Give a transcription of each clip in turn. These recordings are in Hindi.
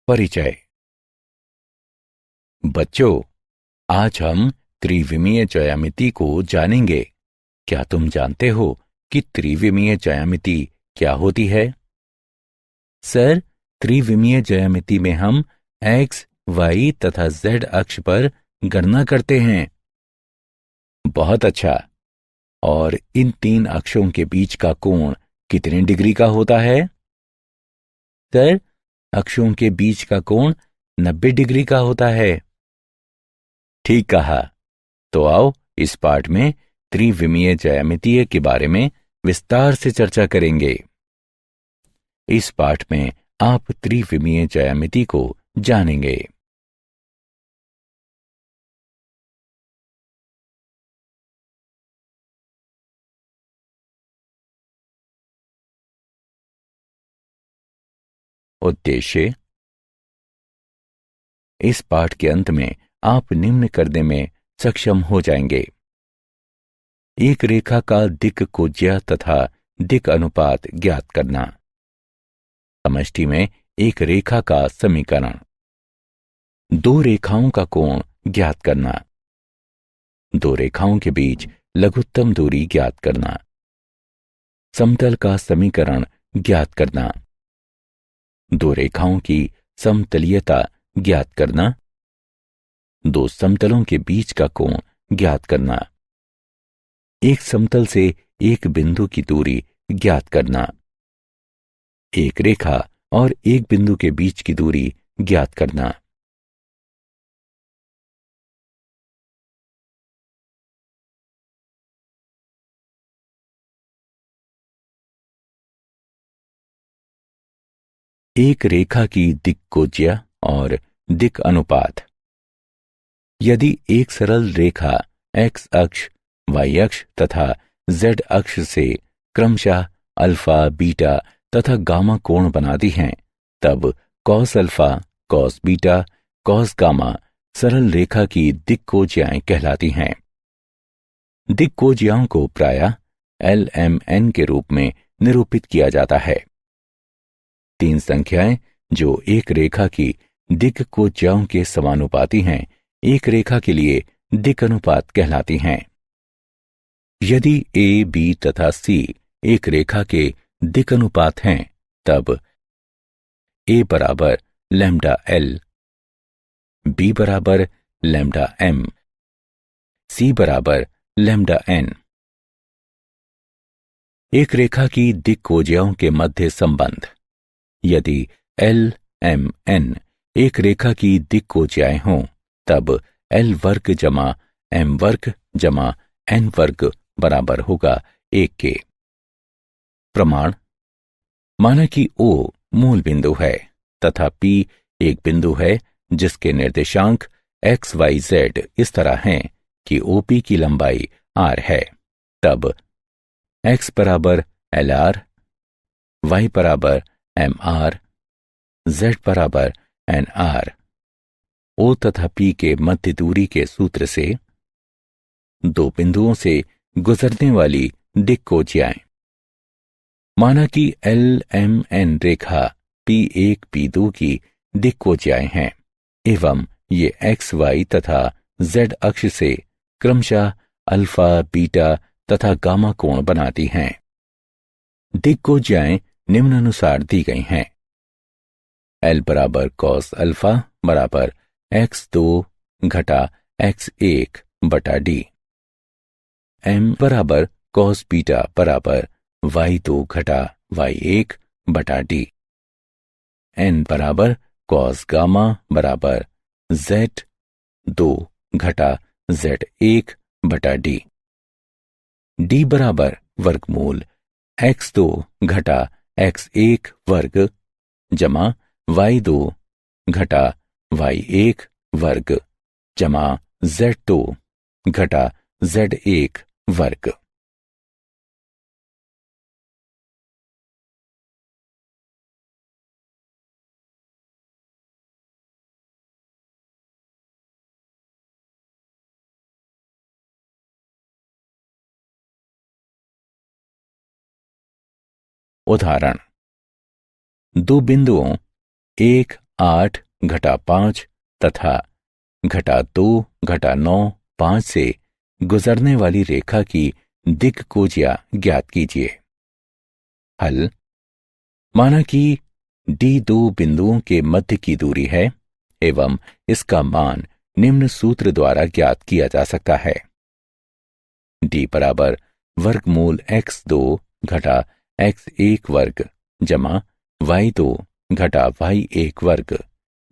परिचय। बच्चों, आज हम त्रिविमीय ज्यामिति को जानेंगे। क्या तुम जानते हो कि त्रिविमीय ज्यामिति क्या होती है? सर, त्रिविमीय ज्यामिति में हम x, y तथा z अक्ष पर गणना करते हैं। बहुत अच्छा। और इन तीन अक्षों के बीच का कोण कितने डिग्री का होता है? सर, अक्षों के बीच का कोण 90 डिग्री का होता है। ठीक कहा। तो आओ इस पाठ में त्रिविमीय ज्यामिति के बारे में विस्तार से चर्चा करेंगे। इस पाठ में आप त्रिविमीय ज्यामिति को जानेंगे। उद्देश्य। इस पाठ के अंत में आप निम्न करने में सक्षम हो जाएंगे। एक रेखा का दिक् कोज्या तथा दिक् अनुपात ज्ञात करना। समष्टि में एक रेखा का समीकरण। दो रेखाओं का कोण ज्ञात करना। दो रेखाओं के बीच लघुत्तम दूरी ज्ञात करना। समतल का समीकरण ज्ञात करना। दो रेखाओं की समतलीयता ज्ञात करना। दो समतलों के बीच का कोण ज्ञात करना। एक समतल से एक बिंदु की दूरी ज्ञात करना। एक रेखा और एक बिंदु के बीच की दूरी ज्ञात करना। एक रेखा की दिक् कोज्या और दिक् अनुपात। यदि एक सरल रेखा x अक्ष, y अक्ष तथा z अक्ष से क्रमशः अल्फा, बीटा तथा गामा कोण बनाती हैं, तब cos alpha, cos beta, cos gamma सरल रेखा की दिक् कोज्याएं कहलाती हैं। दिक् कोज्याओं को प्रायः LMN के रूप में निरूपित किया जाता है। तीन संख्याएं जो एक रेखा की दिक् कोज्याओं के समानुपाती हैं, एक रेखा के लिए दिक् अनुपात कहलाती हैं। यदि A, B तथा C एक रेखा के दिक् अनुपात हैं, तब A बराबर लैम्डा L, B बराबर लैम्डा M, C बराबर लैम्डा N। एक रेखा की दिक् कोज्याओं के मध्य संबंध। यदि LMN एक रेखा की दिक् कोज्याएं हों, तब L वर्ग जमा M वर्ग जमा N वर्ग बराबर होगा 1 के। प्रमाण। माना कि O मूल बिंदु है तथा P एक बिंदु है जिसके निर्देशांक x, y, z इस तरह हैं कि OP की लंबाई r है। तब x बराबर LR, y बराबर MR, z बराबर NR। O तथा P के मध्य दूरी के सूत्र से दो बिंदुओं से गुजरने वाली दिक् कोज्याएं। माना कि LMN रेखा P1, P2 की दिक् कोज्याएं हैं एवं ये x, y तथा z अक्ष से क्रमशः अल्फा, बीटा तथा गामा कोण बनाती हैं। दिक् कोज्याएं निम्नानुसार दी गई हैं। L बराबर कॉस अल्फा बराबर x2 घटा x1 बटा d। M बराबर कॉस बीटा बराबर y2 घटा y1 बटा d। N बराबर कॉस गामा बराबर z2 घटा z1 बटा d। d बराबर वर्गमूल x2 घटा x1 वर्ग जमा y2 घटा y1 वर्ग जमा z2 घटा z1 वर्ग। उदाहरण। दो बिंदुओं 1 8 घटा 5 तथा घटा 2 घटा 9 5 से गुजरने वाली रेखा की दिक्कोजिया ज्ञात कीजिए। हल। माना कि डी दो बिंदुओं के मध्य की दूरी है एवं इसका मान निम्न सूत्र द्वारा ज्ञात किया जा सकता है। डी बराबर वर्गमूल x2 घटा x1 वर्ग जमा y2 घटा y1 वर्ग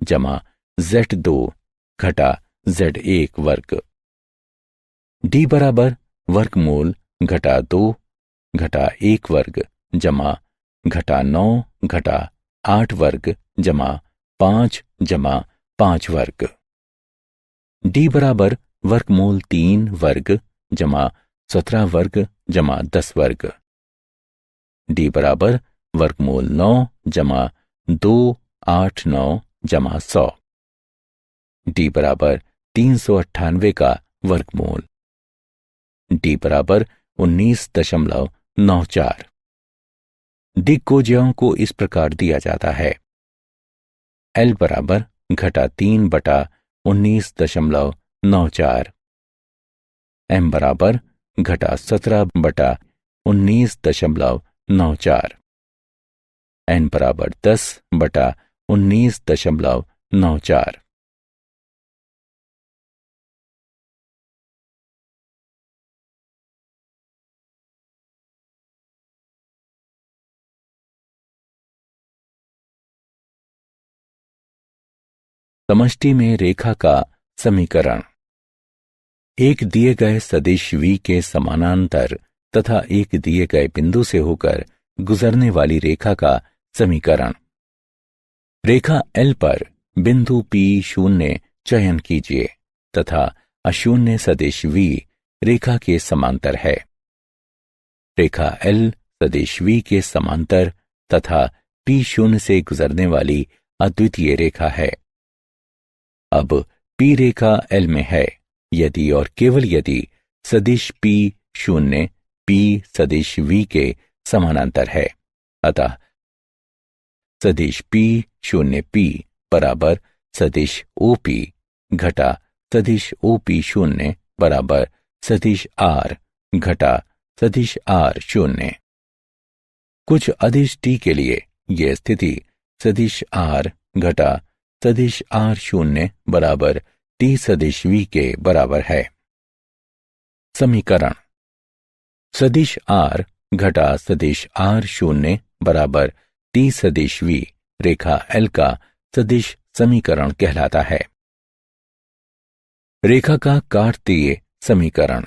जमा z2 घटा z1 वर्ग। डी बराबर वर्गमूल घटा 2 घटा 1 वर्ग जमा घटा 9 घटा 8 वर्ग जमा 5 जमा 5 वर्ग। डी बराबर वर्गमूल 3 वर्ग जमा 17 वर्ग जमा 10 वर्ग। डी बराबर वर्गमूल 9 जमा 2 8 9 जमा 100। डी बराबर 398 का वर्गमूल। डी बराबर 19.94। दिक्कोजियाओं को इस प्रकार दिया जाता है। एल बराबर घटा 3 बटा 19.94, एम बराबर घटा 17 बटा 19.94, एन बराबर 10 बटा 19.94। समष्टि में रेखा का समीकरण। एक दिए गए सदिश v के समानांतर तथा एक दिए गए बिंदु से होकर गुजरने वाली रेखा का समीकरण। रेखा L पर बिंदु P0 चयन कीजिए तथा अशून्य सदिश v रेखा के समांतर है। रेखा L सदिश v के समांतर तथा P0 से गुजरने वाली अद्वितीय रेखा है। अब P रेखा L में है यदि और केवल यदि सदिश P0 P सदिश v के समानांतर है। अतः सदिश P0 P बराबर सदिश OP घटा सदिश OP0 बराबर सदिश R घटा सदिश R0। कुछ अदिश t के लिए यह स्थिति सदिश R घटा सदिश R0 बराबर t सदिश v के बराबर है। समीकरण। सदिश R घटा सदिश R0 बराबर t सदिश v रेखा L का सदिश समीकरण कहलाता है। रेखा का कार्तीय समीकरण।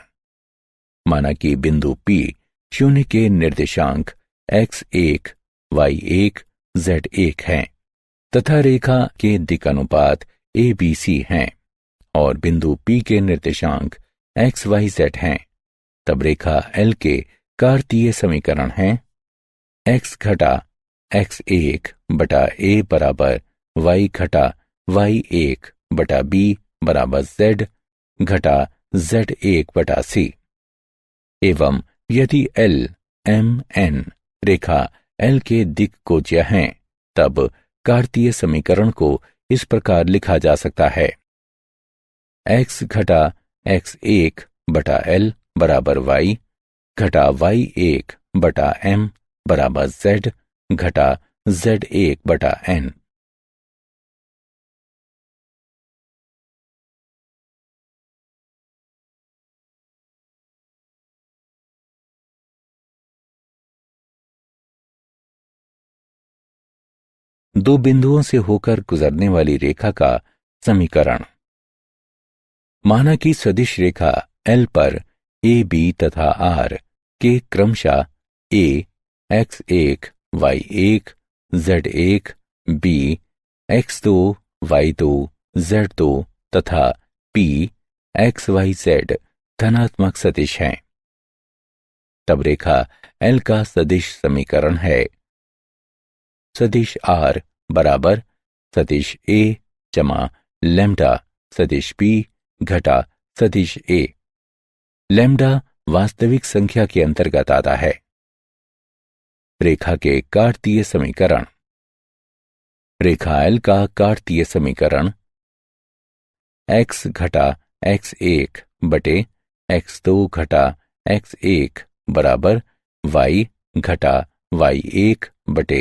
माना कि बिंदु P 0 के निर्देशांक x1 y1 z1 हैं तथा रेखा के दिक्अनुपात ABC हैं और बिंदु P के निर्देशांक XYZ हैं, तब रेखा L के कार्तीय समीकरण हैं x घटा x1 बटा a बराबर y घटा y1 बटा b बराबर z घटा z1 बटा c। एवं यदि L M N रेखा L के दिक्कोज्या हैं तब कार्तीय समीकरण को इस प्रकार लिखा जा सकता है। x घटा x1 बटा L बराबर y घटा y1 बटा m बराबर z घटा z1 बटा n। दो बिंदुओं से होकर गुजरने वाली रेखा का समीकरण। माना कि सदिश रेखा L पर a b तथा r के क्रमशः a x1 y1 z1 b x2 y2 z2 तथा p xyz धनात्मक सदिश हैं, तब रेखा L का सदिश समीकरण है सदिश R बराबर सदिश a जमा लैम्डा सदिश p घटा सदिश a। लैम्डा वास्तविक संख्या के अंतर्गत आता है। रेखा के कार्तीय समीकरण। रेखा एल का कार्तीय समीकरण x घटा x1 बटे x2 घटा x1 बराबर y घटा y1 बटे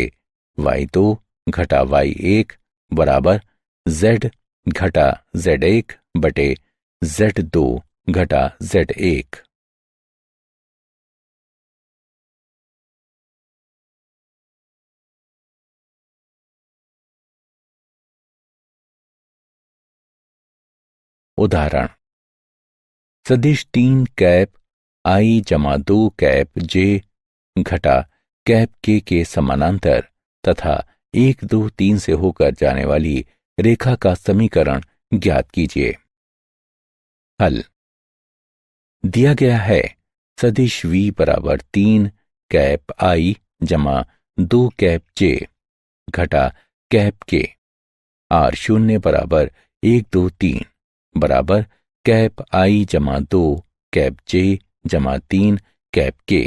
y2 घटा y1 बराबर z घटा z1 बटे z2 घटा z1। उदाहरण, सदिश 3 कैप आई जमा 2 कैप जे घटा कैप के समानांतर तथा 1 2 3 से होकर जाने वाली रेखा का समीकरण ज्ञात कीजिए। हल दिया गया है सदिश v बराबर 3 कैप आई जमा 2 कैप जे घटा कैप के आर शून्य बराबर 1 2 3 बराबर कैप आई जमा 2 कैप जे जमा 3 कैप के।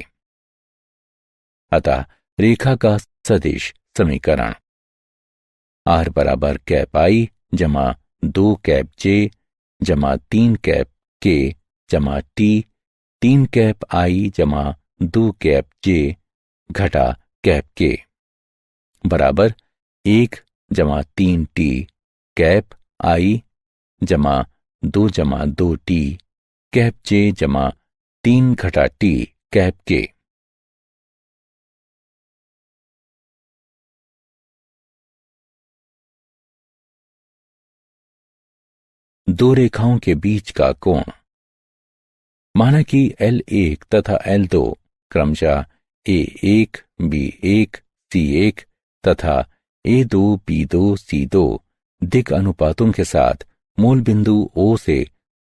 अतः रेखा का सदिश समीकरण आर बराबर कैप आई जमा 2 कैप जे जमा 3 कैप के जमा टी 3 कैप आई जमा 2 कैप जे घटा कैप के बराबर 1 जमा 3 टी कैप आई जमा 2 टी कैप जे जमा 3 घटा टी कैप के। दो रेखाओं के बीच का कोण। माना कि L1 तथा L2 क्रमशः A1, B1, C1 तथा A2, B2, C2 दिक् अनुपातों के साथ मूल बिंदु O से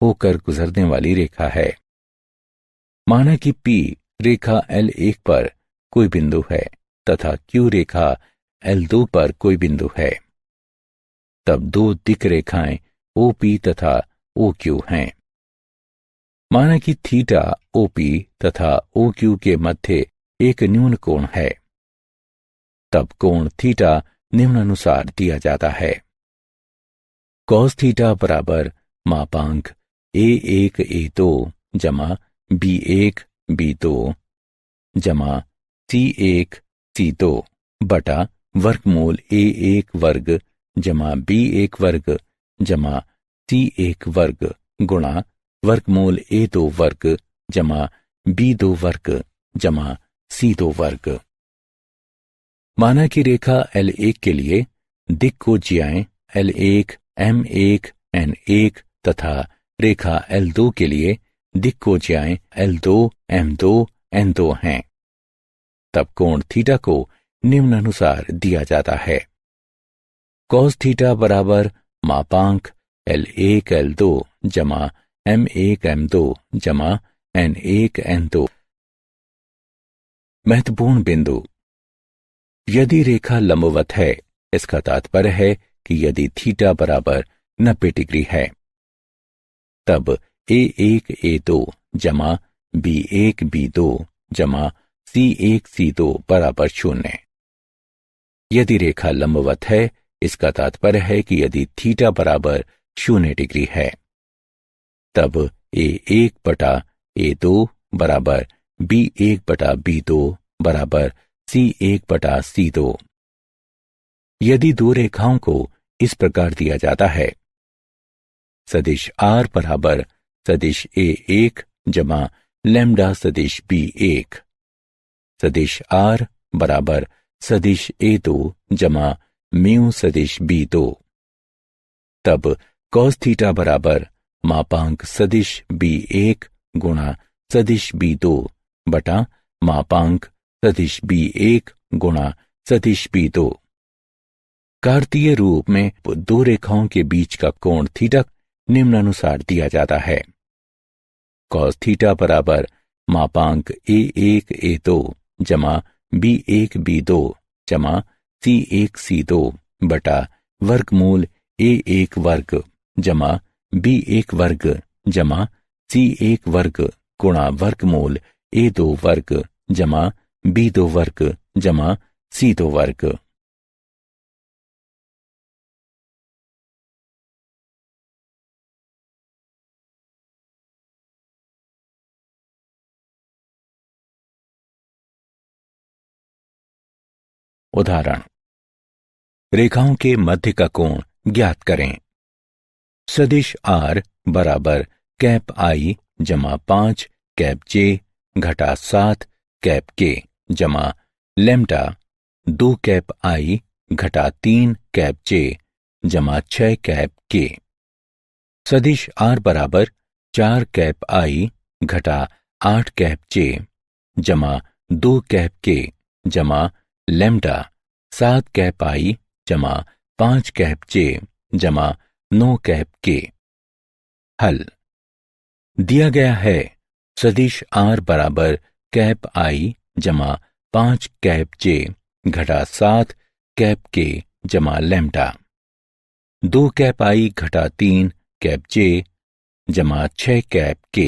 होकर गुजरने वाली रेखा है। माना कि P रेखा L1 पर कोई बिंदु है तथा Q रेखा L2 पर कोई बिंदु है। तब दो दिक् रेखाएं OP तथा OQ हैं। माना कि थीटा OP तथा OQ के मध्य एक न्यून कोण है। तब कोण थीटा निम्नानुसार दिया जाता है। कॉस थीटा बराबर मापांक A1 A2 जमा B1 B2 जमा C1 C2 बटा वर्गमूल A1 वर्ग जमा B1 वर्ग जमा C1 वर्ग गुणा वर्गमूल A2 वर्ग जमा B2 वर्ग जमा C2 वर्ग। माना कि रेखा L1 के लिए दिक् को ज्याएं L1 M1 N1 तथा रेखा L2 के लिए दिक् को ज्याएं L2 M2 N2 हैं। तब कोण थीटा को निम्नानुसार दिया जाता है। कॉस थीटा बराबर मापांक L1 L2 जमा M1 M2 जमा N1 N2। महत्वपूर्ण बिंदु। यदि रेखा लंबवत है, इसका तात्पर्य है कि यदि थीटा बराबर 90 डिग्री है, तब A1 A2 जमा B1 B2 जमा C1 C2 बराबर 0। यदि रेखा लंबवत है, इसका तात्पर्य है कि यदि थीटा बराबर 0 डिग्री है, तब A1 बटा A2 बराबर B1 बटा B2 बराबर C1 बटा C2। यदि दो रेखाओं को इस प्रकार दिया जाता है, सदिश R बराबर सदिश A1 जमा लैम्डा सदिश B1, सदिश R बराबर सदिश A2 जमा म्यू सदिश B2, तब कॉस थीटा बराबर मापांक सदिश B1 गुणा सदिश B2 बटा मापांक सदिश B1 गुणा सदिश B2। कार्तीय रूप में दो रेखाओं के बीच का कोण थीटा निम्नानुसार दिया जाता है। कॉस थीटा बराबर मापांक A1 A2 जमा B1 B2 जमा C1 C2 बटा वर्गमूल A1 वर्ग जमा B1 वर्ग जमा C1 वर्ग गुणा वर्गमूल A2 वर्ग जमा B2 वर्ग जमा C2 वर्ग। उदाहरण, रेखाओं के मध्य का कोण ज्ञात करें। सदिश R बराबर कैप I जमा 5 कैप J घटा 7 कैप K जमा लैम्डा 2 कैप I घटा 3 कैप J जमा 6 कैप K। सदिश R बराबर 4 कैप I घटा 8 कैप J जमा 2 कैप K जमा लैम्डा 7 कैप I जमा 5 कैप J जमा 9 कैप K। हल दिया गया है सदिश R बराबर कैप I जमा 5 कैप J घटा 7 कैप K जमा लैम्डा 2 कैप I घटा 3 कैप J जमा 6 कैप K।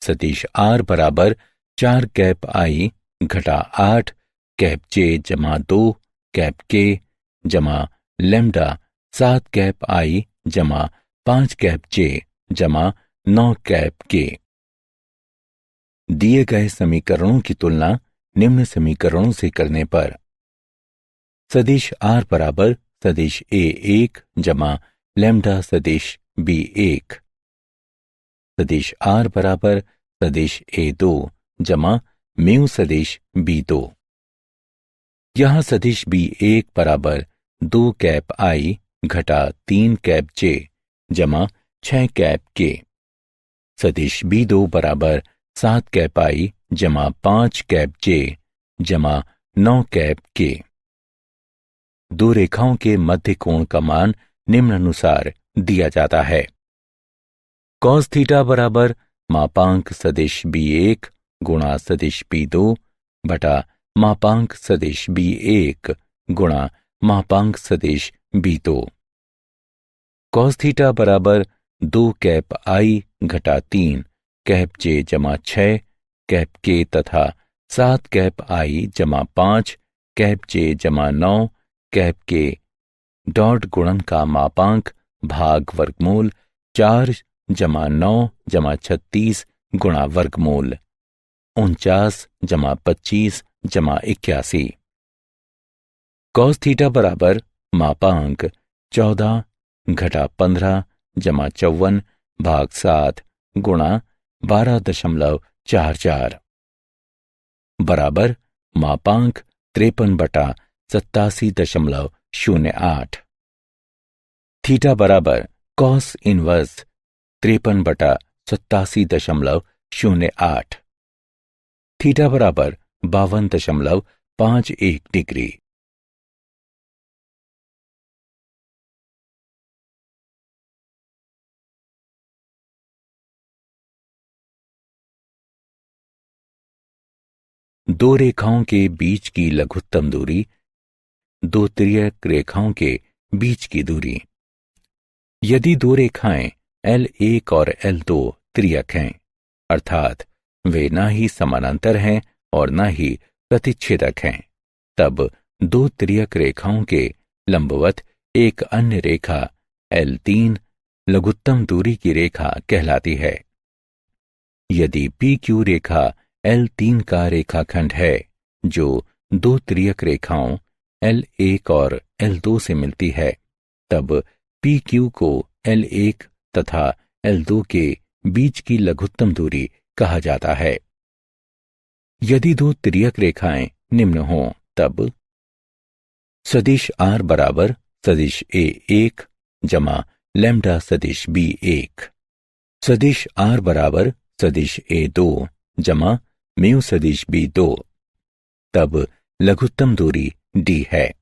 सदिश R बराबर 4 कैप I घटा 8 कैप J जमा 2 कैप K जमा लैम्डा 7 कैप I जमा 5 कैप J जमा 9 कैप K। दिए गए समीकरणों की तुलना निम्न समीकरणों से करने पर सदिश R बराबर सदिश A1 जमा लैम्डा सदिश B1, सदिश R बराबर सदिश A2 जमा म्यू सदिश B2। यहां सदिश B1 बराबर 2 कैप I घटा 3 कैप J जमा 6 कैप K। सदिश B2 बराबर 7 कैप I जमा 5 कैप J जमा 9 कैप K। दो रेखाओं के मध्य कोण का मान निम्नानुसार दिया जाता है। कॉस थीटा बराबर मापांक सदिश B1 गुणा सदिश B2 बटा मापांक सदिश B1 गुणा मापांक सदिश B2। कॉस थीटा बराबर 2 कैप I घटा 3 कैप J जमा 6 कैप K तथा 7 कैप I जमा 5 कैप J जमा 9 कैप K डॉट गुणन का मापांक भाग वर्गमूल 4 जमा 9 जमा 36 गुणा वर्गमूल 49 जमा 25 जमा 81। कॉस थीटा बराबर मापांक 14 घटा 15 जमा 54 भाग 7 गुणा 12.44 बराबर मापांक 53 बटा 87.08। थीटा बराबर कॉस इनवर्स 53 बटा 87.08। थीटा बराबर 52.51 डिग्री। दो रेखाओं के बीच की लघुत्तम दूरी दो तिर्यक रेखाओं के बीच की दूरी। यदि दो रेखाएं L1 और L2 तिर्यक हैं, अर्थात वे ना ही समानांतर हैं और ना ही प्रतिच्छेदक हैं, तब दो तिर्यक रेखाओं के लंबवत एक अन्य रेखा L3 लघुत्तम दूरी की रेखा कहलाती है। यदि PQ रेखा L3 का रेखाखंड है जो दो तिर्यक रेखाओं L1 और L2 से मिलती है, तब PQ को L1 तथा L2 के बीच की लघुत्तम दूरी कहा जाता है। यदि दो तिर्यक रेखाएं निम्न हों, तब सदिश R बराबर सदिश A1 जमा लैम्डा सदिश B1, सदिश R बराबर सदिश A2 जमा म्यू सदिश B2, तब लघुत्तम दूरी D है।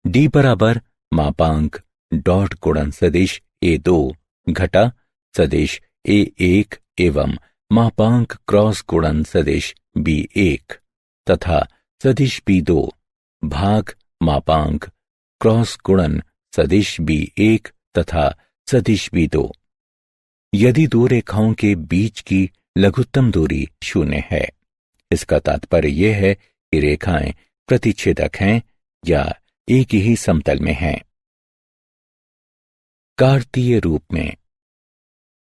D बराबर मापांक डॉट गुणन सदिश A2 घटा सदिश A1 एवं मापांक क्रॉस गुणन सदिश B1 तथा सदिश B2 भाग मापांक क्रॉस गुणन सदिश B1 तथा सदिश B2। यदि दो रेखाओं के बीच की लघुत्तम दूरी 0 है, इसका तात्पर्य यह है कि रेखाएं प्रतिच्छेदक हैं या एक ही समतल में हैं। कार्तीय रूप में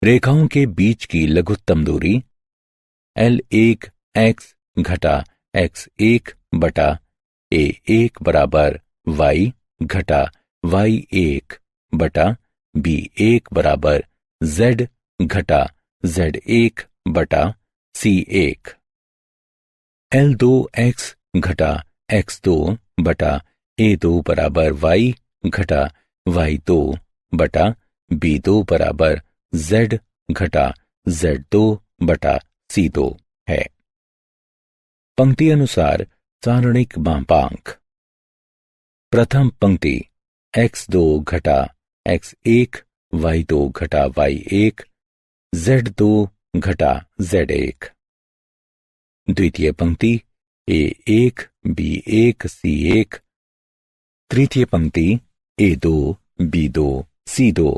रेखाओं के बीच की लघुत्तम दूरी L1 x घटा x1 बटा A1 बराबर y घटा y1 बटा B1 बराबर z घटा z1 बटा C1। L2x घटा x2 बटा A2 बराबर y घटा y2 बटा B2 बराबर z घटा z2 बटा C2 है। पंक्ति अनुसार सारणिक मापांक। प्रथम पंक्ति x2 घटा x1 y2 घटा y1 z2 घटा z1। द्वितीय पंक्ति A1 B1 C1। तृतीय पंक्ति A2 B2 C2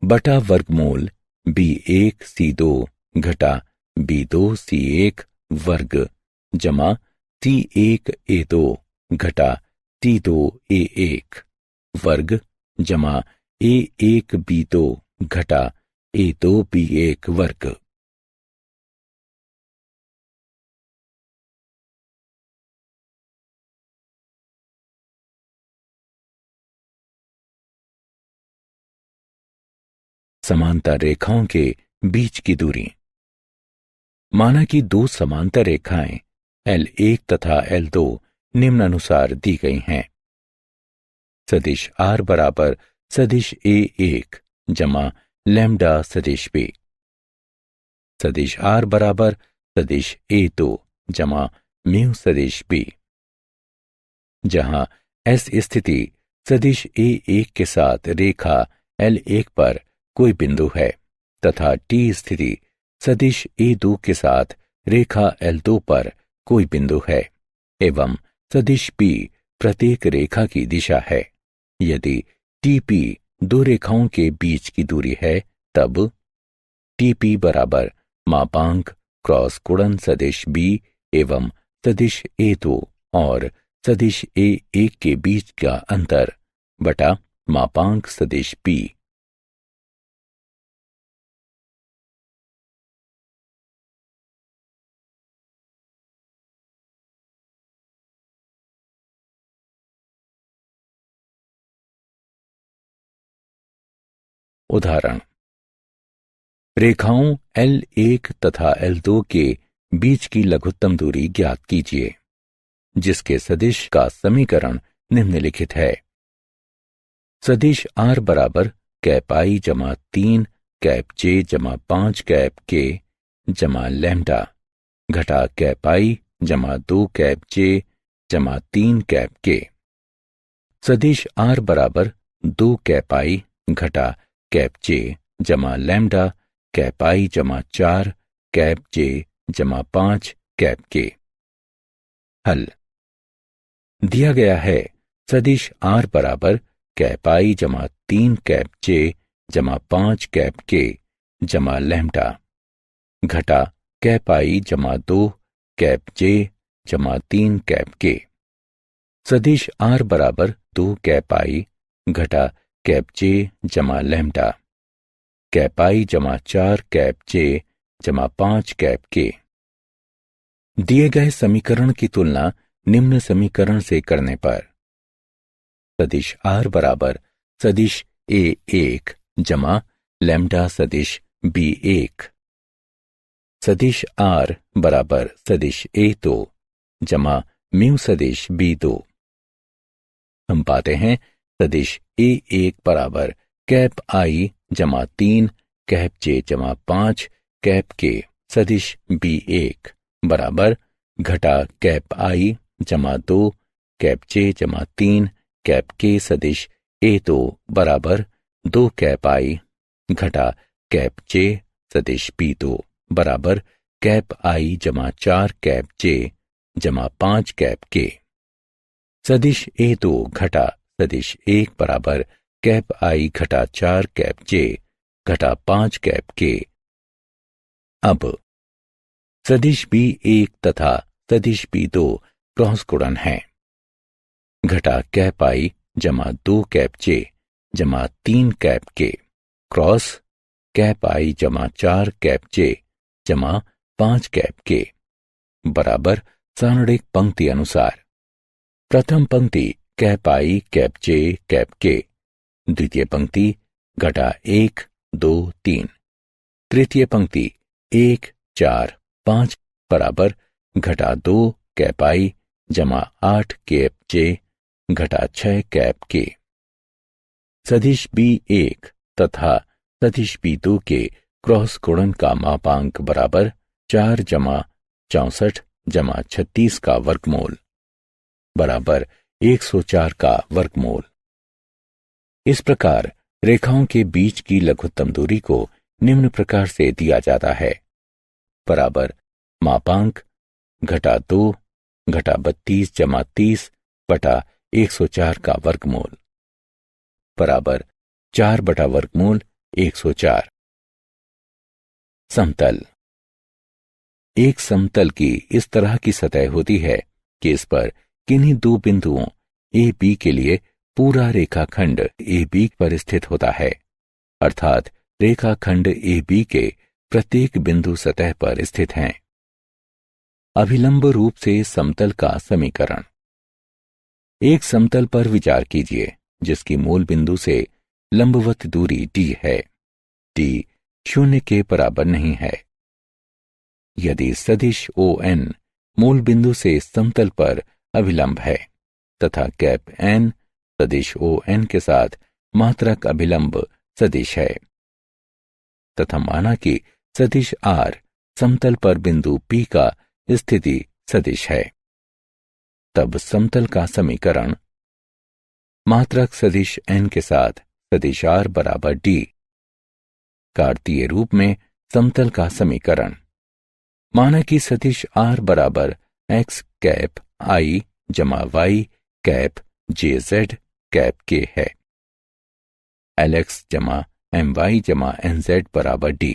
बटा वर्गमूल B1 C2 घटा B2 C1 वर्ग जमा C1 A2 घटा C2 A1 वर्ग जमा A1 B2 घटा A2 B1 वर्ग। समांतर रेखाओं के बीच की दूरी। माना कि दो समांतर रेखाएं L1 तथा L2 निम्नानुसार दी गई हैं। सदिश R बराबर सदिश A1 जमा लैम्डा सदिश B। सदिश R बराबर सदिश A2 जमा म्यू सदिश B। जहां S स्थिति सदिश A1 के साथ रेखा L1 पर कोई बिंदु है तथा T स्थिति सदिश A2 के साथ रेखा L2 पर कोई बिंदु है एवं सदिश P प्रत्येक रेखा की दिशा है। यदि TP दो रेखाओं के बीच की दूरी है तब TP बराबर मापांक क्रॉस गुणन सदिश B एवं सदिश A2 और सदिश A1 के बीच का अंतर बटा मापांक सदिश P। उदाहरण। रेखाओं L1 तथा L2 के बीच की लघुत्तम दूरी ज्ञात कीजिए, जिसके सदिश का समीकरण निम्नलिखित है। सदिश R बराबर कैप I जमा 3 कैप J जमा 5 कैप K जमा लैम्डा घटा कैप I जमा 2 कैप J जमा 3 कैप K। सदिश R बराबर 2 कैप I घटा कैप J जमा लैम्डा कैप I जमा 4 कैप J जमा 5 कैप K। हल। दिया गया है सदिश R बराबर कैप I जमा 3 कैप J जमा 5 कैप K जमा लैम्डा घटा कैप I जमा 2 कैप J जमा 3 कैप K। सदिश R बराबर 2 कैप I घटा कैप J जमा लैम्डा कैप I जमा 4 कैप J जमा 5 कैप K। दिए गए समीकरण की तुलना निम्न समीकरण से करने पर सदिश R बराबर सदिश A1 जमा लैम्डा सदिश B1 सदिश R बराबर सदिश A2 जमा म्यू सदिश B2। हम पाते हैं सदिश A1 बराबर कैप I जमा 3 कैप J जमा 5 कैप K सदिश B1 बराबर घटा कैप I जमा 2 कैप J जमा 3 कैप K सदिश A2 बराबर 2 कैप I घटा कैप J सदिश B2 बराबर कैप I जमा 4 कैप J जमा 5 कैप K। सदिश A2 घटा सदिश 1 बराबर कैप I घटा 4 कैप J घटा 5 कैप K। अब सदिश B1 तथा सदिश B2 क्रॉस गुणन है। घटा कैप I जमा 2 कैप J जमा 3 cap K cross cap I जमा 4 कैप J जमा 5 कैप K बराबर सारणिक पंक्ति अनुसार। प्रथम पंक्ति कैप आई कैप जे कैप के, द्वितीय पंक्ति घटा 1 2 3, तृतीय पंक्ति 1 4 5 बराबर घटा 2 कैप आई जमा 8 कैप जे घटा 6 कैप के। सदिश B1 तथा सदिश B2 के क्रॉस गुणन का मापांक बराबर 4 जमा 64 जमा 36 का वर्गमूल बराबर 104 का वर्गमूल। इस प्रकार रेखाओं के बीच की लघुत्तम दूरी को निम्न प्रकार से दिया जाता है बराबर मापांक घटा 2 घटा 32 जमा 30 बटा 104 का वर्गमूल बराबर 4 बटा वर्गमूल 104। समतल। एक समतल की इस तरह की सतह होती है कि इस पर किन्हीं दो बिंदुओं ए बी के लिए पूरा रेखाखंड ए बी पर स्थित होता है, अर्थात रेखाखंड ए बी के प्रत्येक बिंदु सतह पर स्थित हैं। अभिलंब रूप से समतल का समीकरण। एक समतल पर विचार कीजिए जिसकी मूल बिंदु से लंबवत दूरी d है। d 0 के बराबर नहीं है। यदि सदिश ON मूल बिंदु से समतल पर अभिलंब है तथा कैप n सदिश ON के साथ मात्रक अभिलंब सदिश है तथा माना कि सदिश R समतल पर बिंदु P का स्थिति सदिश है, तब समतल का समीकरण मात्रक सदिश n के साथ सदिश R बराबर d। कार्तीय रूप में समतल का समीकरण। माना कि सदिश R बराबर x कैप I जमा y cap JZ cap k है। LX जमा MY जमा NZ बराबर d,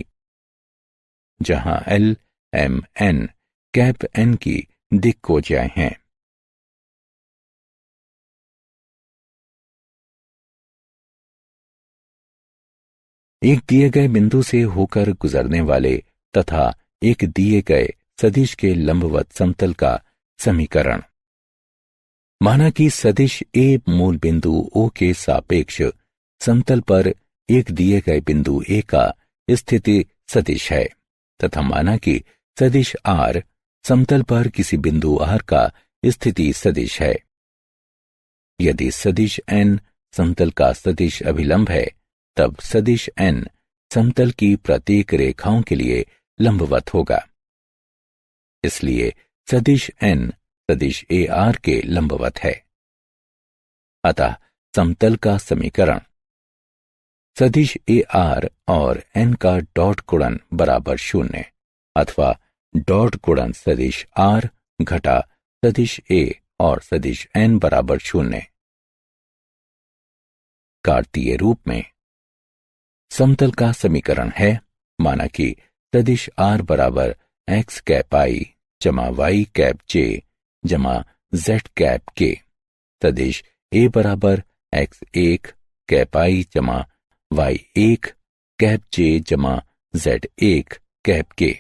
जहां L M N cap n की दिक्कोजाएं हैं। एक दिए गए बिंदु से होकर गुजरने वाले तथा एक दिए गए सदिश के लंबवत समतल का समीकरण। माना कि सदिश A मूल बिंदु O के सापेक्ष समतल पर एक दिए गए बिंदु A का स्थिति सदिश है तथा माना कि सदिश R समतल पर किसी बिंदु R का स्थिति सदिश है। यदि सदिश N समतल का सदिश अभिलंब है तब सदिश n समतल की प्रत्येक रेखाओं के लिए लंबवत होगा। इसलिए सदिश n सदिश AR के लंबवत है। अतः समतल का समीकरण सदिश AR और n का डॉट गुणन बराबर 0 अथवा डॉट गुणन सदिश R घटा सदिश A और सदिश n बराबर 0। कार्तीय रूप में समतल का समीकरण है। माना कि सदिश R बराबर x कैप I जमा y कैप j जमा z कैप k, सदिश A बराबर x1 कैप I जमा y1 कैप j जमा z1 कैप k,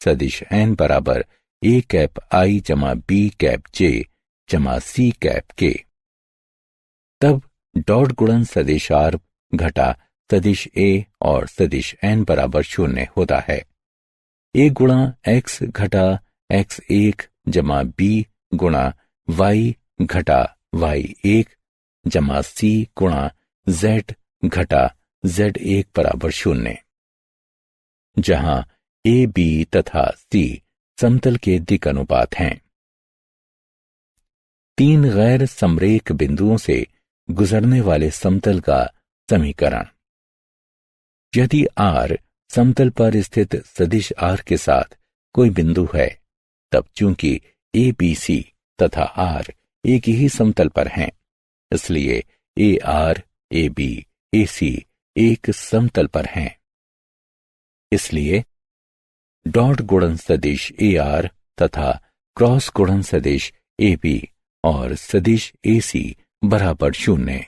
सदिश n बराबर a कैप I जमा b कैप j जमा c कैप k। तब डॉट गुणन सदिश R घटा सदिश A और सदिश n बराबर 0 होता है। A गुणा x घटा x1 जमा b गुणा y घटा y1 जमा c गुणा z घटा z1 बराबर 0, जहां A B तथा C समतल के दिक् अनुपात हैं। तीन गैर समरेख बिंदुओं से गुजरने वाले समतल का समीकरण। यदि R समतल पर स्थित सदिश R के साथ कोई बिंदु है तब चूंकि ABC तथा R एक ही समतल पर हैं, इसलिए AR AB AC एक समतल पर हैं। इसलिए डॉट गुणन सदिश AR तथा क्रॉस गुणन सदिश AB और सदिश AC बराबर 0,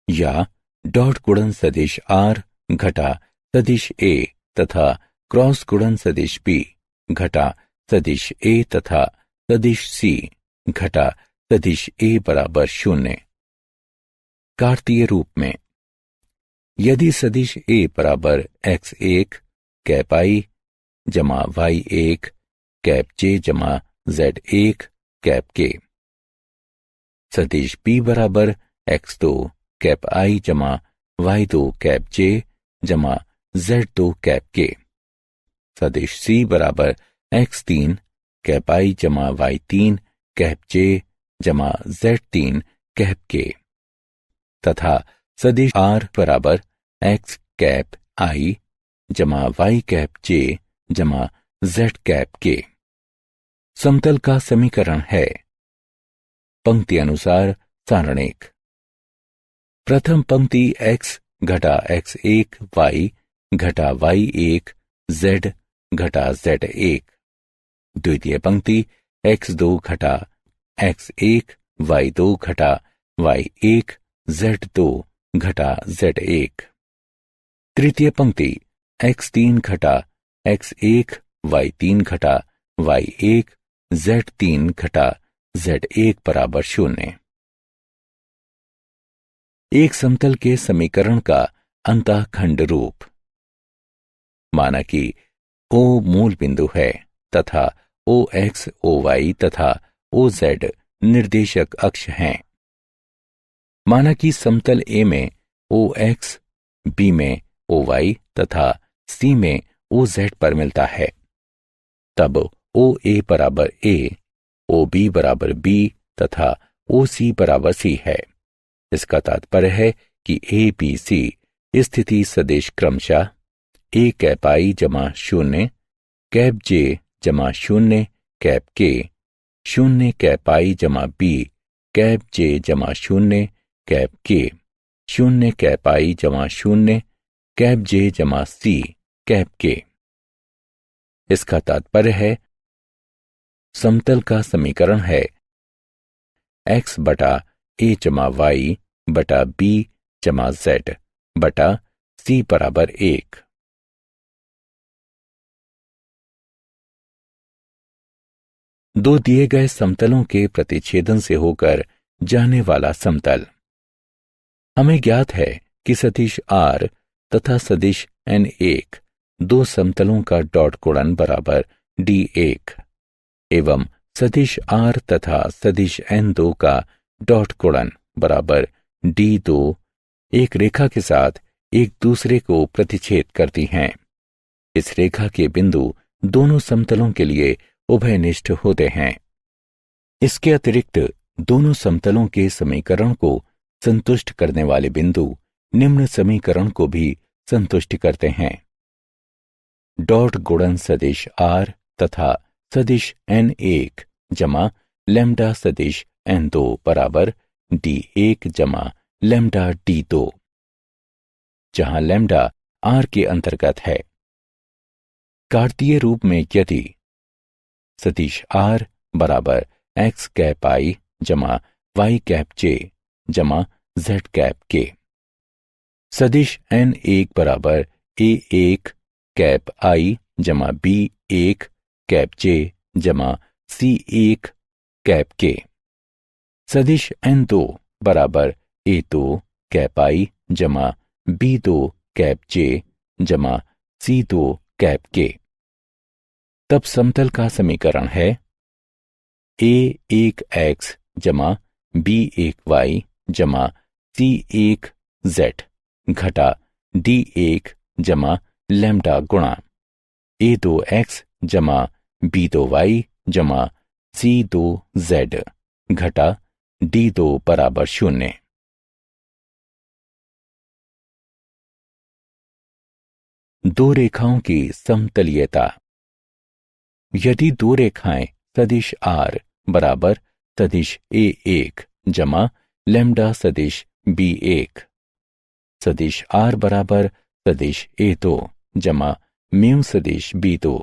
या डॉट गुणन सदिश R घटा सदिश A तथा क्रॉस गुणन सदिश B घटा सदिश A तथा सदिश C घटा सदिश ए बराबर 0। कार्तीय रूप में यदि सदिश ए बराबर x1 कैप i जमा y1 कैप j जमा z1 कैप k, सदिश b बराबर x2 कैप i जमा y2 कैप j जमा z2 कैप k, सदिश c बराबर x3 कैप i जमा y3 कैप j जमा z3 कैप k, तथा सदिश r बराबर x कैप i जमा y कैप j जमा z कैप k। समतल का समीकरण है पंक्ति अनुसार सारणिक। प्रथम पंक्ति x घटा x1 y घटा y1 z घटा z1। द्वितीय पंक्ति x2 घटा x1 y2 घटा y1 z2 घटा z1। तृतीय पंक्ति x3 घटा x1 y3 घटा y1 z3 घटा z1 बराबर 0। एक समतल के समीकरण का अंतःखंड रूप। माना कि O मूल बिंदु है तथा OX, OY तथा OZ निर्देशक अक्ष हैं। माना कि समतल A में OX, B में OY तथा C में OZ पर मिलता है, तब OA बराबर A, OB बराबर B तथा OC बराबर C है। इसका तात्पर्य है कि ABC स्थिति सदिश क्रमशः A कैप I जमा 0 कैप J जमा 0 कैप K, 0 कैप I जमा B कैप J जमा 0 कैप K, 0 कैप I जमा 0 कैप J जमा C कैप K। इसका तात्पर्य है समतल का समीकरण है x बटा a जमा y बटा b जमा z बटा c बराबर 1। दो दिए गए समतलों के प्रतिच्छेदन से होकर जाने वाला समतल। हमें ज्ञात है कि सदिश r तथा सदिश n1 दो समतलों का डॉट गुणन बराबर d1 एवं सदिश r तथा सदिश n2 का डॉट गुणन बराबर d2 एक रेखा के साथ एक दूसरे को प्रतिच्छेद करती हैं। इस रेखा के बिंदु दोनों समतलों के लिए उभयनिष्ठ होते हैं। इसके अतिरिक्त दोनों समतलों के समीकरण को संतुष्ट करने वाले बिंदु निम्न समीकरण को भी संतुष्ट करते हैं। डॉट गुणन सदिश r तथा सदिश n1 जमा लैम्डा सदिश n2 बराबर d1 जमा लैम्डा d2, जहां लैम्डा r के अंतर्गत है। कार्तीय रूप में यदि सदिश r बराबर x कैप i जमा y कैप j जमा z कैप k, सदिश n1 बराबर a1 कैप i जमा b1 कैप j जमा c1 कैप k, सदिश n2 बराबर a2 कैप i जमा b2 कैप j जमा c2 कैप k। तब समतल का समीकरण है a1x जमा b1y जमा c1z घटा d1 जमा लैम्डा गुणा a2x जमा b2y जमा c2z घटा d2 बराबर 0। दो रेखाओं की समतलीयता। यदि दो रेखाएं सदिश r बराबर सदिश a1 जमा लैम्डा सदिश b1, सदिश r बराबर सदिश a2 जमा म्यू सदिश b2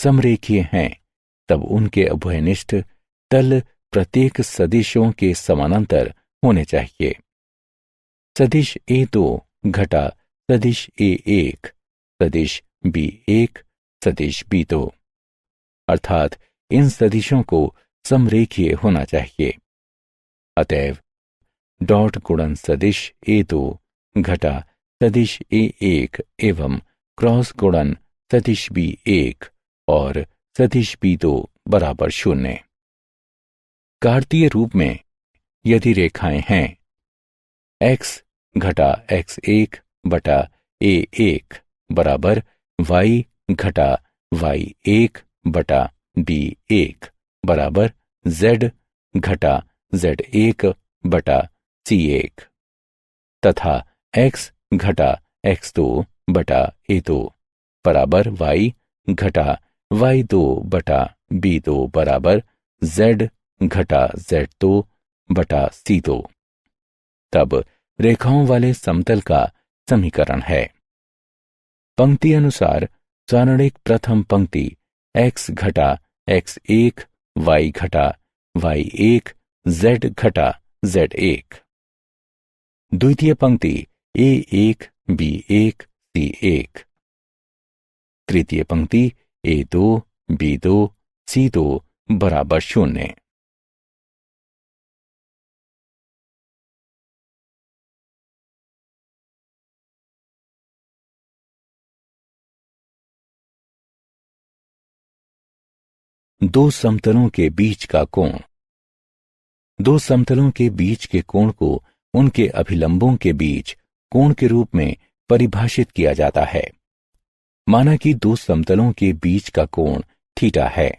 समरेखीय हैं, तब उनके उभयनिष्ठ तल प्रत्येक सदिशों के समानांतर होने चाहिए। सदिश a2 घटा सदिश a1 सदिश b1 सदिश b2, अर्थात इन सदिशों को समरेखीय होना चाहिए। अतएव डॉट गुणन सदिश A2 घटा सदिश A1 एवं क्रॉस गुणन सदिश B1 और सदिश B2 बराबर 0। कार्तीय रूप में यदि रेखाएं हैं x घटा x1 बटा A1 बराबर y घटा y1 बटा B1 बराबर z घटा z1 बटा C1 तथा x घटा x2 बटा A2 बराबर y घटा y2 बटा B2 बराबर z घटा z2 बटा C2, तब रेखाओं वाले समतल का समीकरण है। पंक्ति अनुसार सारणिक प्रथम पंक्ति x घटा x1 y घटा y1 z घटा z1, द्वितीय पंक्ति A1 B1 C1, तृतीय पंक्ति A2 B2 C2 बराबर 0। दो समतलों के बीच का कोण। दो समतलों के बीच के कोण को उनके अभिलंबों के बीच कोण के रूप में परिभाषित किया जाता है। माना कि दो समतलों के बीच का कोण थीटा है,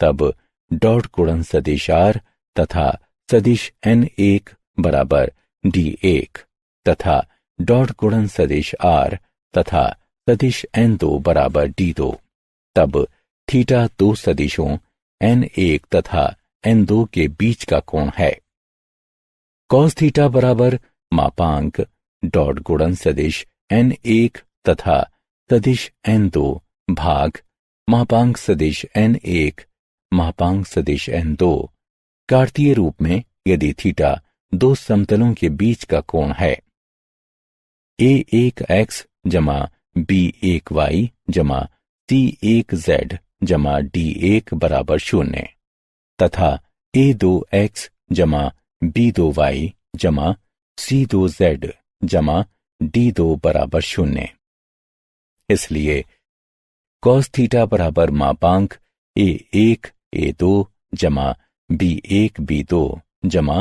तब डॉट गुणन सदिश R तथा सदिश N1 बराबर D1 तथा डॉट गुणन सदिश R तथा सदिश N2 बराबर D2, तब थीटा दो सदिशों N1 तथा N2 के बीच का कोण है। कॉस थीटा बराबर मापांक डॉट गुणन सदिश N1 तथा सदिश N2 भाग मापांक सदिश N1 मापांक सदिश N2। कार्तीय रूप में यदि थीटा दो समतलों के बीच का कोण है A1x जमा B1y जमा C1z जमा D1 बराबर 0 तथा A2x जमा B2y जमा C2z जमा D2 बराबर 0। इसलिए cos थीटा बराबर मापांक A1 A2 जमा B1 B2 जमा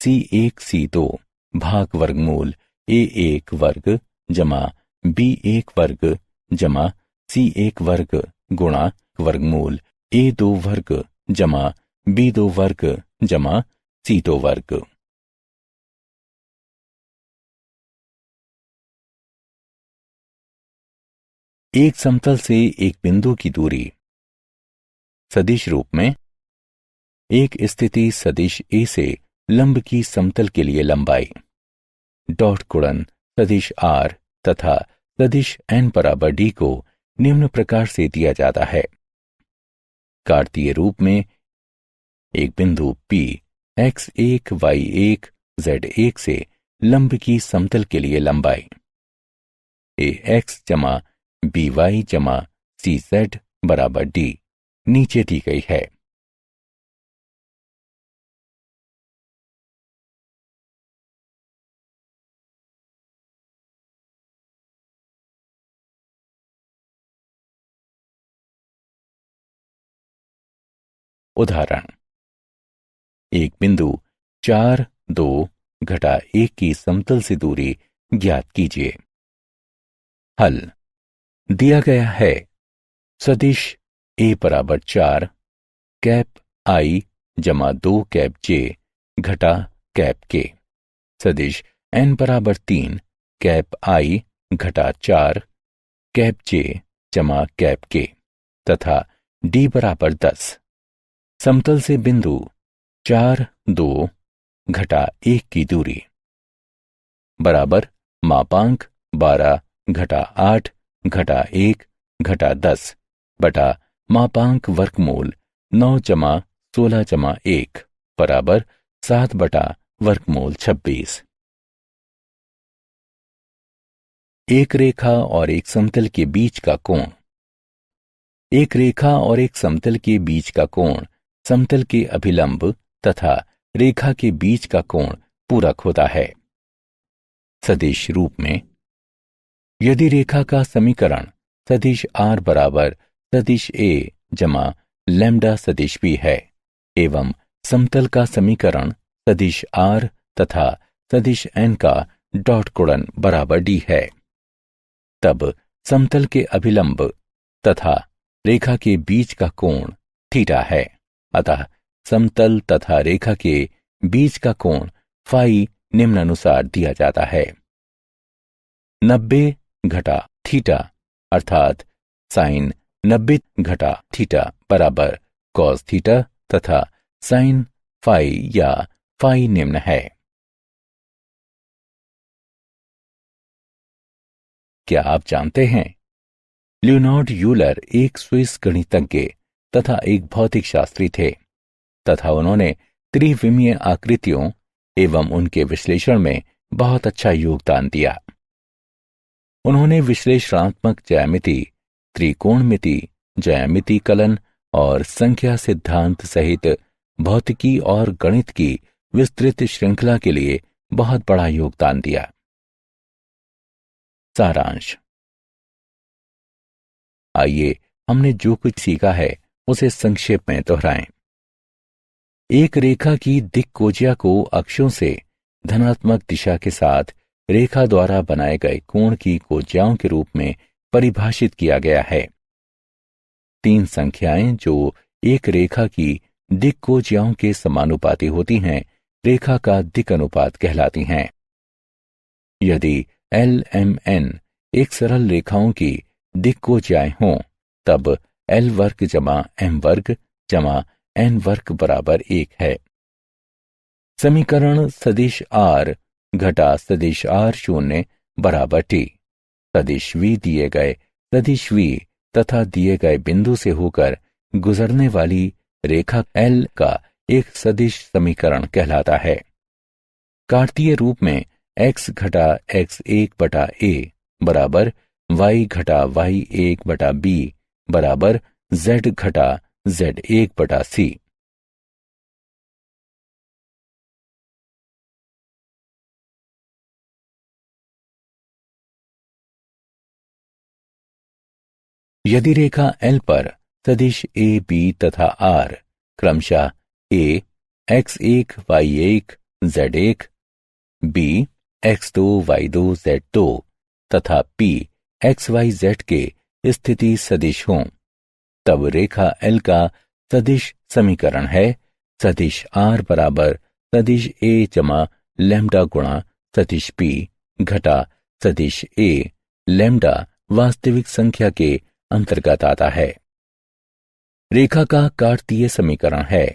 C1 C2 भाग वर्गमूल A1 वर्ग जमा B1 वर्ग जमा C1 वर्ग गुणा वर्गमूल A2 वर्ग जमा B2 वर्ग जमा C2 वर्ग। एक समतल से एक बिंदु की दूरी। सदिश रूप में एक स्थिति सदिश A से लंब की समतल के लिए लंबाई डॉट गुणन सदिश R तथा सदिश N बराबर D को निम्न प्रकार से दिया जाता है। कार्तीय रूप में एक बिंदु P x1 y1 z1 से लंब की समतल के लिए लंबाई ax जमा by जमा cz बराबर D नीचे दी गई है। उदाहरण, एक बिंदु 4 2 घटा 1 की समतल से दूरी ज्ञात कीजिए। हल दिया गया है सदिश A बराबर 4 कैप I जमा 2 कैप J घटा कैप K, सदिश N बराबर 3 कैप I घटा 4 कैप J जमा कैप K तथा D बराबर 10। समतल से बिंदु 4 2 घटा 1 की दूरी बराबर मापांक 12 घटा 8 घटा 1 घटा 10 बटा मापांक वर्गमूल 9 जमा 16 जमा 1 बराबर 7 बटा वर्गमूल 26। एक रेखा और एक समतल के बीच का कोण। एक रेखा और एक समतल के बीच का कोण समतल के अभिलंब तथा रेखा के बीच का कोण पूरक होता है। सदिश रूप में, यदि रेखा का समीकरण सदिश r बराबर सदिश a जमा लैम्डा सदिश b है एवं समतल का समीकरण सदिश r तथा सदिश n का डॉट गुणन बराबर d है, तब समतल के अभिलंब तथा रेखा के बीच का कोण थीटा है। अतः समतल तथा रेखा के बीच का कोण फाई निम्नानुसार दिया जाता है: 90 घटा थीटा अर्थात साइन 90 घटा थीटा बराबर कॉस थीटा तथा साइन फाई या फाई निम्न है। क्या आप जानते हैं, लियोनार्ड यूलर एक स्विस गणितज्ञ तथा एक भौतिक शास्त्री थे तथा उन्होंने त्रिविमीय आकृतियों एवं उनके विश्लेषण में बहुत अच्छा योगदान दिया। उन्होंने विश्लेषणात्मक ज्यामिति, त्रिकोणमिति, ज्यामिति कलन और संख्या सिद्धांत सहित भौतिकी और गणित की विस्तृत श्रृंखला के लिए बहुत बड़ा योगदान दिया। सारांश। आइए हमने जो कुछ सीखा है उसे संक्षेप में दोहराएं। एक रेखा की दिक्कोजिया को अक्षों से धनात्मक दिशा के साथ रेखा द्वारा बनाए गए कोण की कोजियाओं के रूप में परिभाषित किया गया है। 3 संख्याएं जो एक रेखा की दिक्कोजियाओं के समानुपाती होती हैं, रेखा का दिक् अनुपात कहलाती हैं। यदि एल एम एन एक सरल रेखाओं की दिक्कोजियाएं हों, तब एल वर्ग जमा एम वर्ग जमा एन वर्ग बराबर 1 है। समीकरण सदिश r घटा सदिश r0 बराबर t, सदिश v दिए गए सदिश v तथा दिए गए बिंदु से होकर गुजरने वाली रेखा L का एक सदिश समीकरण कहलाता है। कार्तीय रूप में x घटा x1 बटा a बराबर y घटा y1 बटा b बराबर z घटा z1 बटा c। यदि रेखा L पर सदिश a, b तथा r क्रमशः a x1 y1 z1, b x2 y2 z2 तथा p x y z के स्थिति सदिश हों, तब रेखा L का सदिश समीकरण है सदिश r बराबर सदिश a जमा लैम्डा गुणा सदिश p घटा सदिश a लैम्डा वास्तविक संख्या के अंतर्गत आता है। रेखा का कार्तीय समीकरण है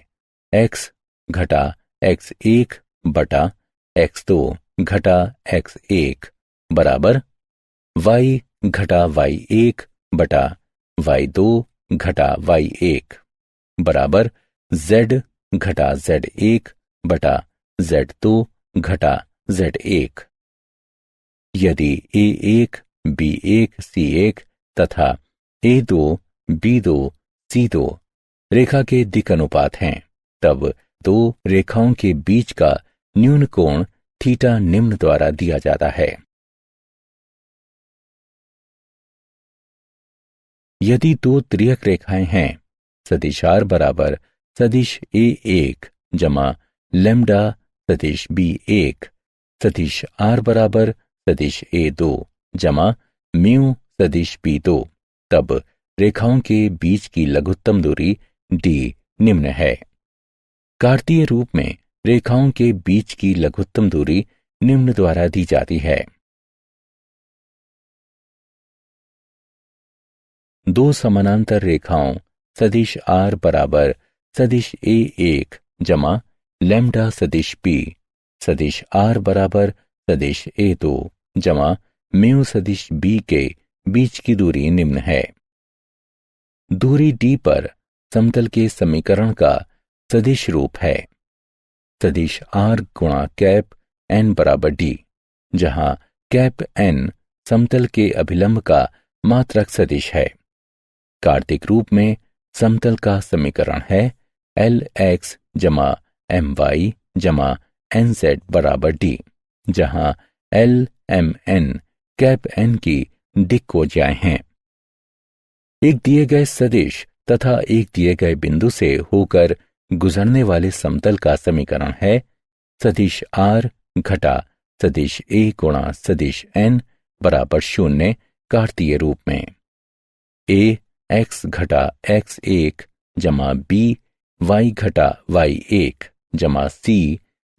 x घटा x1 बटा x2 घटा x1 बराबर y घटा y1 बटा y2 घटा y1 बराबर z घटा z1 बटा z2 घटा z1। यदि a1 b1 c1 तथा a2 b2 c2 रेखा के दिक् अनुपात हैं, तब 2 रेखाओं के बीच का न्यून कोण थीटा निम्न द्वारा दिया जाता है। यदि 2 त्रियक रेखाएं हैं, सदिश r बराबर सदिश a1 जमा लैम्डा सदिश b1, सदिश r बराबर सदिश a2 जमा म्यू सदिश b2, तब रेखाओं के बीच की लघुत्तम दूरी d निम्न है। कार्तीय रूप में रेखाओं के बीच की लघुत्तम दूरी निम्न द्वारा दी जाती है। 2 समानांतर रेखाओं सदिश r बराबर सदिश a1 जमा लैम्डा सदिश p, सदिश r बराबर सदिश a2 जमा म्यू सदिश b के बीच की दूरी निम्न है। दूरी d पर समतल के समीकरण का सदिश रूप है सदिश r गुणा कैप n बराबर d, जहां कैप n समतल के अभिलंब का मात्रक सदिश है। कार्तिक रूप में समतल का समीकरण है एल एक्स जमा एम वाई जमा एन जेड बराबर डी, जहां L M N cap N की दिक्कोजाएं हैं। एक दिए गए सदिश तथा एक दिए गए बिंदु से होकर गुजरने वाले समतल का समीकरण है सदिश आर घटा सदिश ए गुणा सदिश एन बराबर 0 कार्तीय रूप में। ए एक्स घटा एक्स एक जमा बी वाई घटा वाई एक जमा सी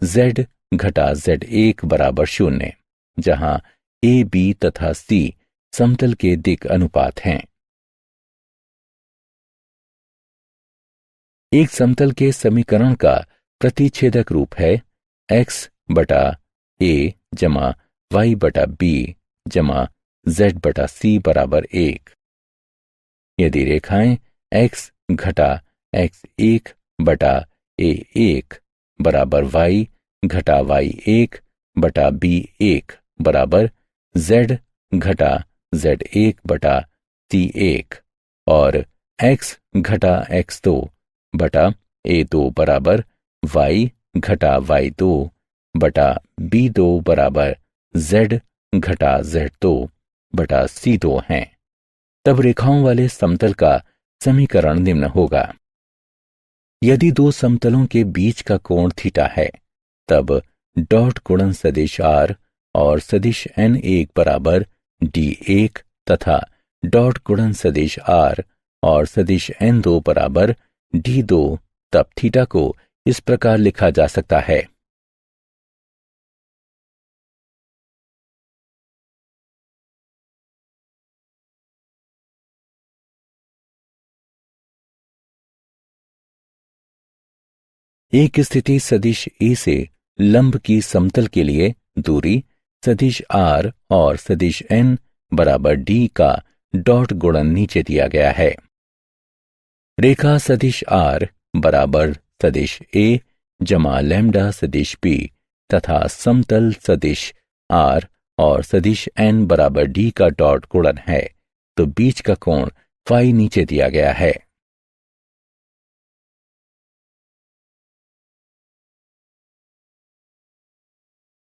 जेड घटा जेड एक बराबर 0, जहां ए बी तथा सी समतल के दिक् अनुपात हैं। एक समतल के समीकरण का प्रतिच्छेदक रूप है एक्स बटा ए जमा वाई बटा बी जमा जेड बटा सी बराबर 1। यदि रेखाएं एक्स घटा एक्स एक बटा ए एक बराबर वाई घटा वाई एक बटा बी एक बराबर जेड घटा जेड एक बटा सी एक और एक्स घटा एक्स दो बटा ए दो बराबर वाई घटा वाई दो बटा बी दो बराबर जेड घटा जेड दो बटा सी दो हैं, तब रेखाओं वाले समतल का समीकरण निम्न होगा। यदि दो समतलों के बीच का कोण थीटा है, तब डॉट गुणन सदिश आर और सदिश एन एक बराबर डी एक तथा डॉट गुणन सदिश आर और सदिश एन दो बराबर डी दो, तब थीटा को इस प्रकार लिखा जा सकता है। एक स्थिति सदिश ए से लंब की समतल के लिए दूरी सदिश आर और सदिश एन बराबर डी का डॉट गुणन नीचे दिया गया है। रेखा सदिश आर बराबर सदिश ए जमा लैम्डा सदिश बी तथा समतल सदिश आर और सदिश एन बराबर डी का डॉट गुणन है, तो बीच का कोण फाई नीचे दिया गया है।